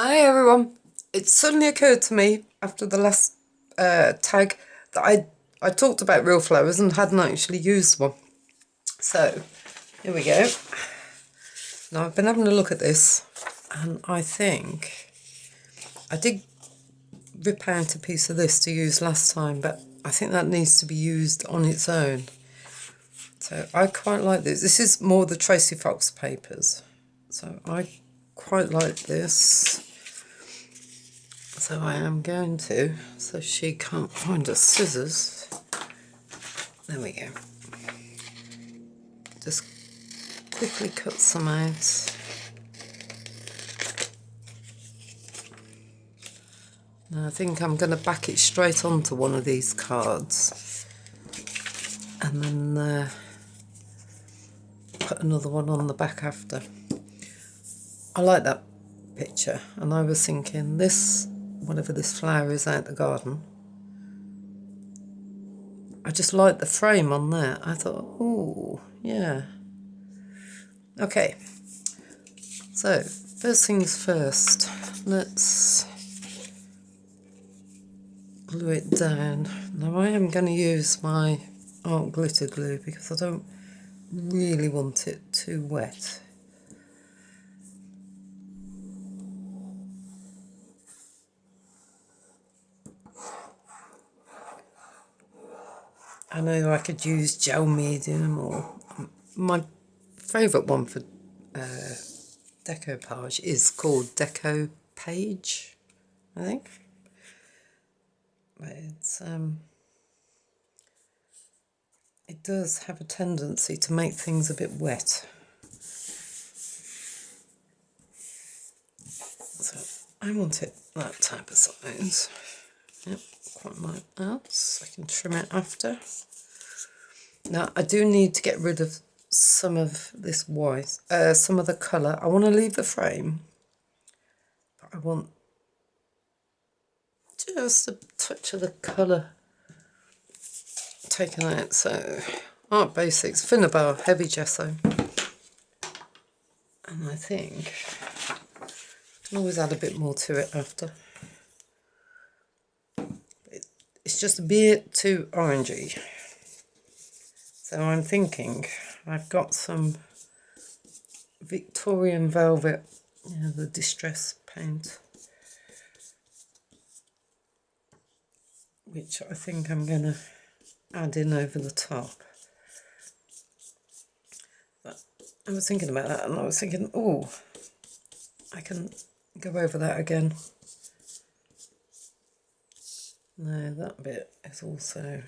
Hi everyone. It suddenly occurred to me after the last tag that I talked about real flowers and hadn't actually used one. So here we go. Now I've been having a look at this and I think I did rip out a piece of this to use last time, but I think that needs to be used on its own. So I quite like this. This is more the Tracy Fox papers. So I quite like this. So I am going to, so she can't find her scissors. There we go. Just quickly cut some out. Now I think I'm going to back it straight onto one of these cards. And then put another one on the back after. I like that picture. And I was thinking this, whatever this flower is out the garden, I just like the frame on there. I thought, oh, yeah. Okay, so first things first, let's glue it down. Now I am going to use my art glitter glue because I don't really want it too wet. I know I could use gel medium, or my favourite one for decoupage is called Deco Page, I think. But it's it does have a tendency to make things a bit wet. So I want it that type of size. Yep, quite like that. So I can trim it after. Now I do need to get rid of some of this white, some of the colour. I want to leave the frame, but I want just a touch of the colour taken out. So Art Basics, Finnabar, heavy gesso. And I think I can always add a bit more to it after. It's just a bit too orangey. So I'm thinking I've got some Victorian velvet, the distress paint, which I think I'm going to add in over the top. But I was thinking about that and I was thinking, oh, I can go over that again. No, that bit is also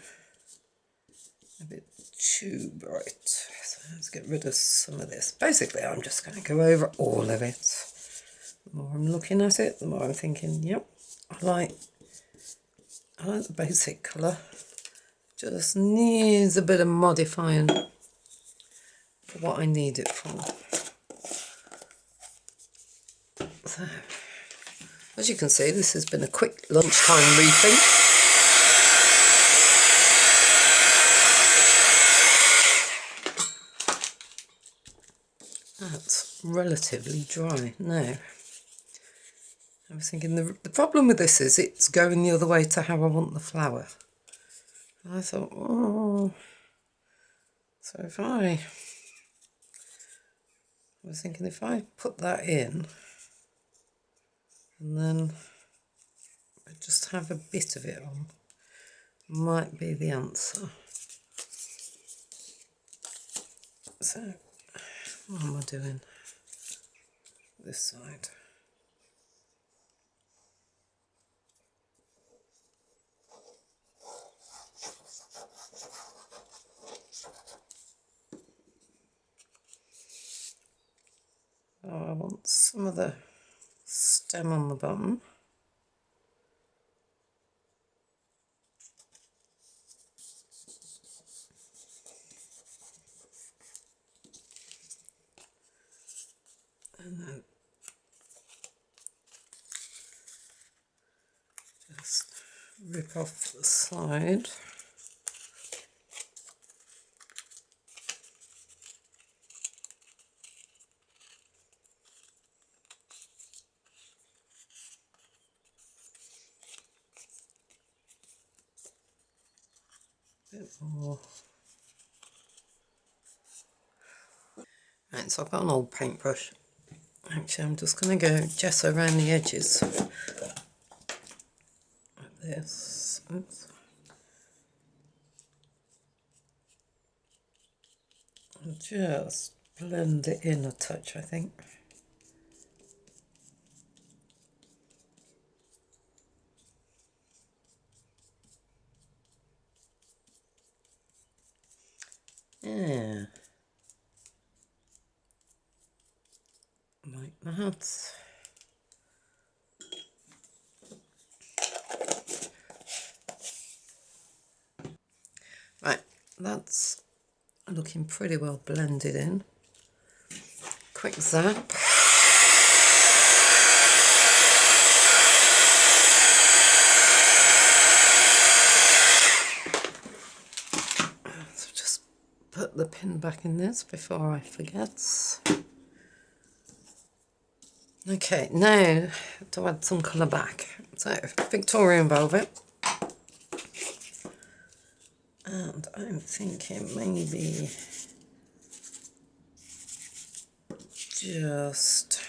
a bit too bright. So let's get rid of some of this. Basically, I'm just going to go over all of it. The more I'm looking at it, the more I'm thinking, yep, I like the basic colour. Just needs a bit of modifying for what I need it for. So, as you can see, this has been a quick lunchtime reefing. That's relatively dry now. I was thinking the problem with this is it's going the other way to how I want the flower. And I thought, oh, so if I was thinking if I put that in and then I just have a bit of it on, might be the answer. So what am I doing? This side. Oh, I want some of the stem on the bottom. And then just rip off the side. A bit more. Right, so I've got an old paintbrush. Actually, I'm just going to go gesso around the edges like this. Oops. And just blend it in a touch, I think. Yeah. Like that. Right, that's looking pretty well blended in. Quick zap. So just put the pin back in this before I forget. Okay, now to add some colour back. So Victorian velvet. And I'm thinking maybe just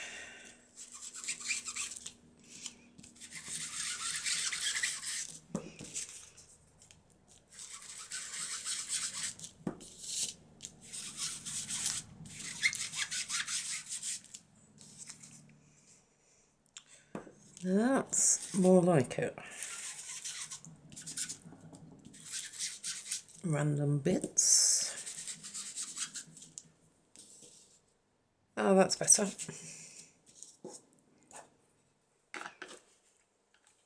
that's more like it. Random bits. Oh, that's better.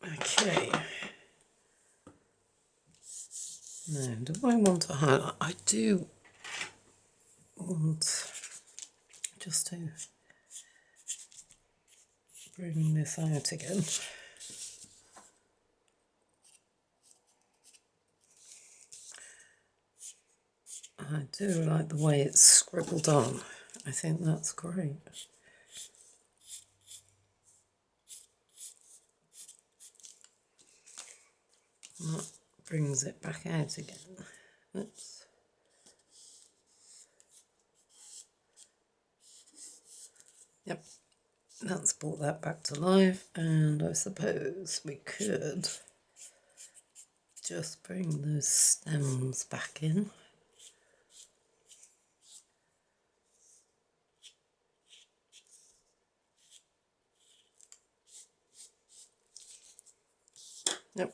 Okay. Now, do I want to highlight? I do want just to bring this out again. I do like the way it's scribbled on. I think that's great. And that brings it back out again. Oops. Yep, that's brought that back to life, and I suppose we could just bring those stems back in. Yep,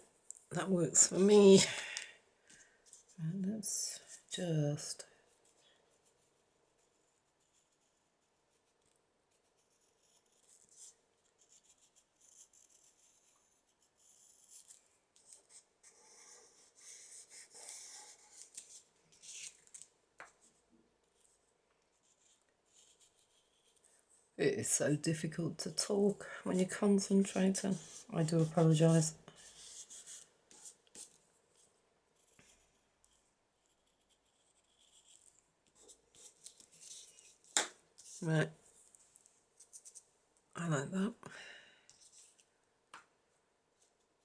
that works for me. And let's just it is so difficult to talk when you're concentrating. I do apologise. Right, I like that.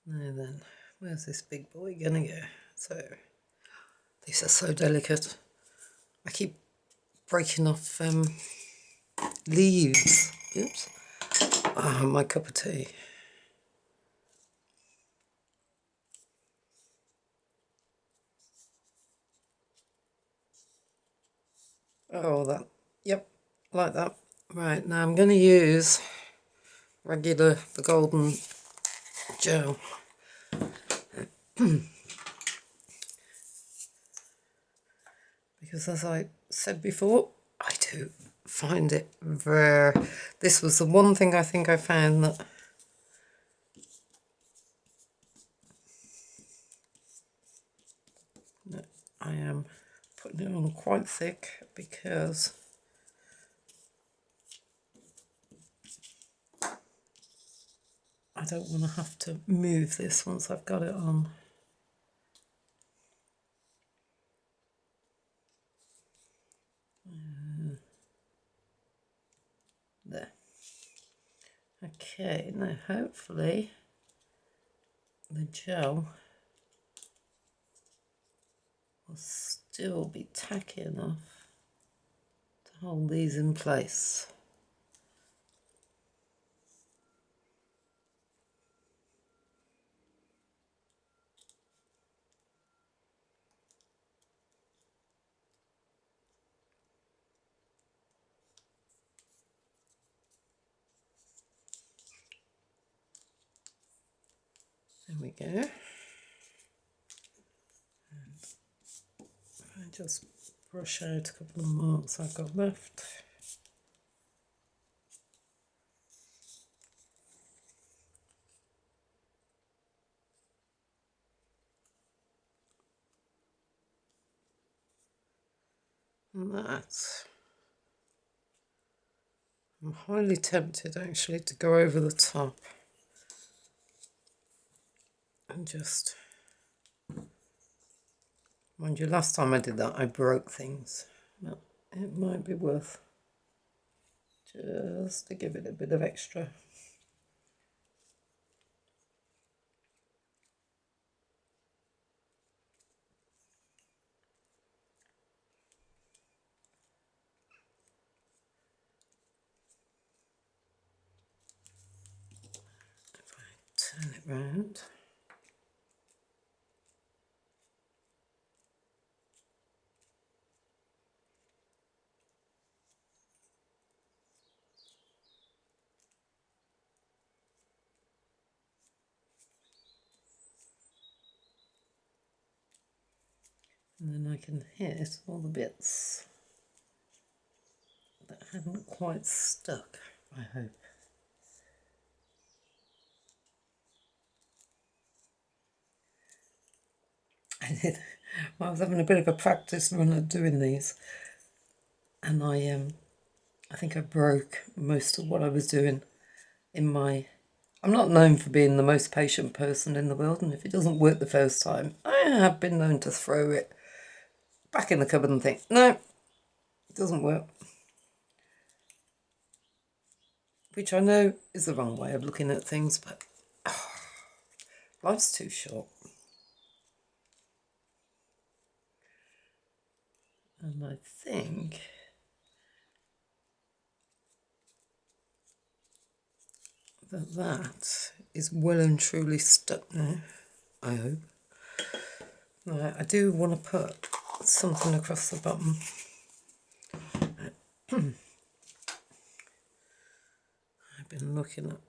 Now then, where's this big boy gonna go? So, these are so delicate. I keep breaking off leaves. Oops. Oh, my cup of tea. Oh, that. Yep, like that. Right, now I'm going to use the golden gel. Because as I said before, I do find it very... This was the one thing I think I found that I am putting it on quite thick because I don't want to have to move this once I've got it on. There. Okay, now hopefully the gel will still be tacky enough to hold these in place. There we go. And I just brush out a couple of marks I've got left. And that. I'm highly tempted actually to go over the top and just, mind you, last time I did that I broke things, but it might be worth just to give it a bit of extra. If I turn it round. And then I can hit all the bits that haven't quite stuck, I hope. I was having a bit of a practice run at doing these, and I think I broke most of what I was doing in my... I'm not known for being the most patient person in the world, and if it doesn't work the first time, I have been known to throw it back in the cupboard and think, no, it doesn't work. Which I know is the wrong way of looking at things, but life's too short. And I think that is well and truly stuck now, I hope. Right, I do want to put something across the bottom. I've been looking at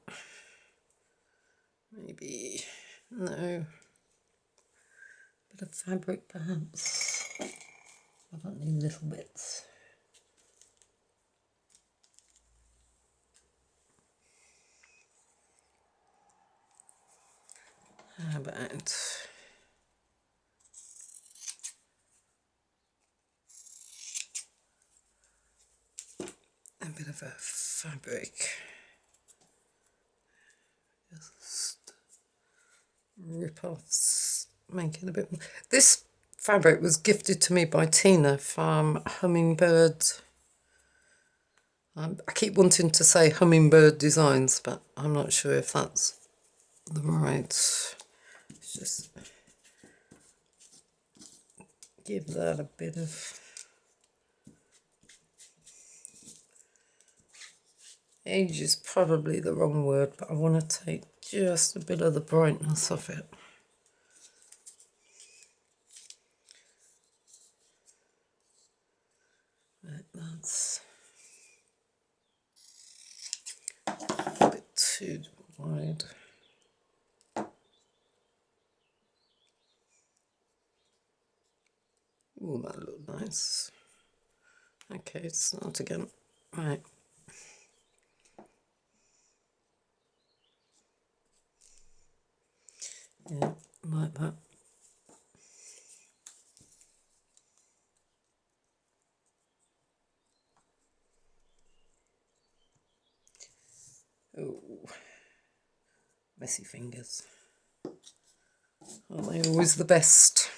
maybe, no, bit of fabric perhaps. I don't need little bits. How about a bit of a fabric? Just rip off, make it a bit more. This fabric was gifted to me by Tina from Hummingbird. I keep wanting to say Hummingbird Designs, but I'm not sure if that's the right. Let's just give that a bit of... Age is probably the wrong word, but I want to take just a bit of the brightness off it. Right, that's a bit too wide. Oh, that looked nice. Okay, start again. Right. Yeah, like that. Oh, messy fingers. Aren't they always the best?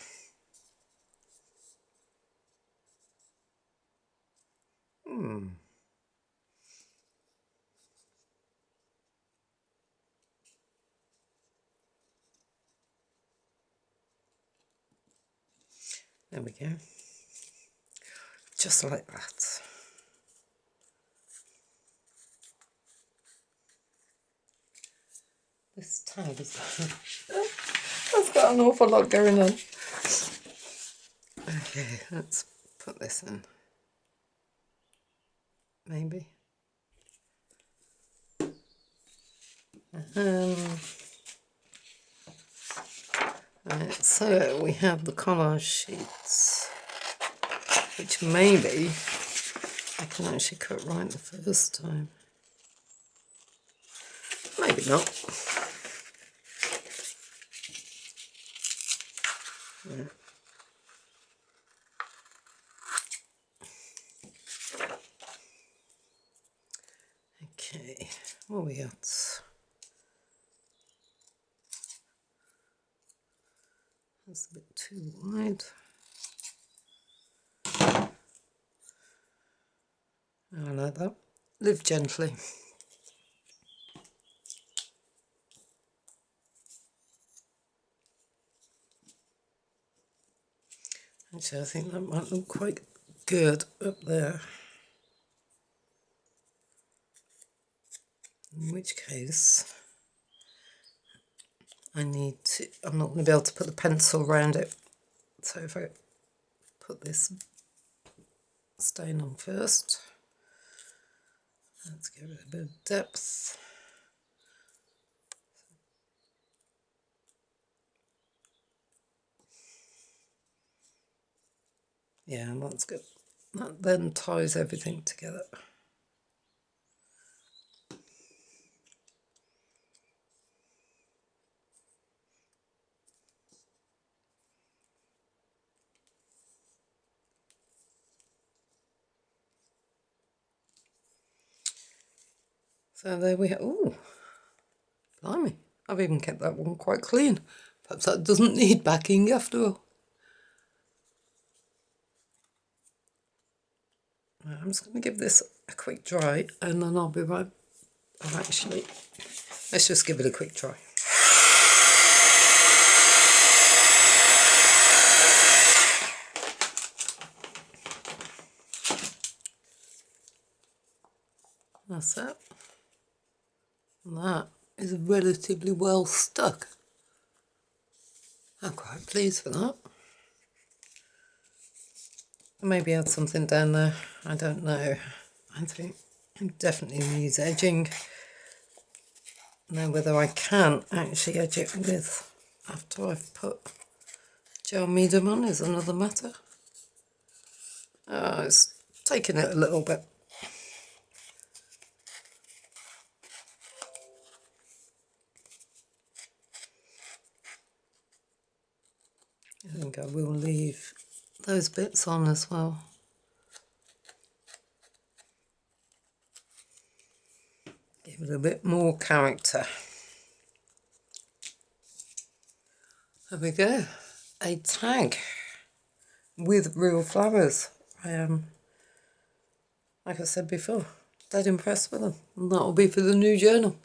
There we go. Just like that. This tag is that's got an awful lot going on. Okay, let's put this in. Maybe. Right, so we have the collage sheets, which maybe I can actually cut right the first time. Maybe not. Yeah. Okay, what we got? That's a bit too wide. I like that. Live gently. Actually, I think that might look quite good up there. In which case, I'm not going to be able to put the pencil around it. So if I put this stain on first, let's give it a bit of depth. Yeah, that's good. That then ties everything together. So there we have. Ooh, blimey! I've even kept that one quite clean. Perhaps that doesn't need backing after all. Right, I'm just going to give this a quick dry, and then I'll be right. Oh, actually, let's just give it a quick try. That's it. And that is relatively well stuck. I'm quite pleased with that. Maybe add something down there. I don't know. I think I definitely needs edging. Now whether I can actually edge it with after I've put gel medium on is another matter. It's taking it a little bit. I think I will leave those bits on as well. Give it a bit more character. There we go. A tag with real flowers. I am, like I said before, dead impressed with them. And that'll be for the new journal.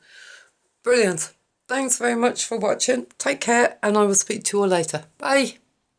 Brilliant. Thanks very much for watching. Take care, and I will speak to you all later. Bye.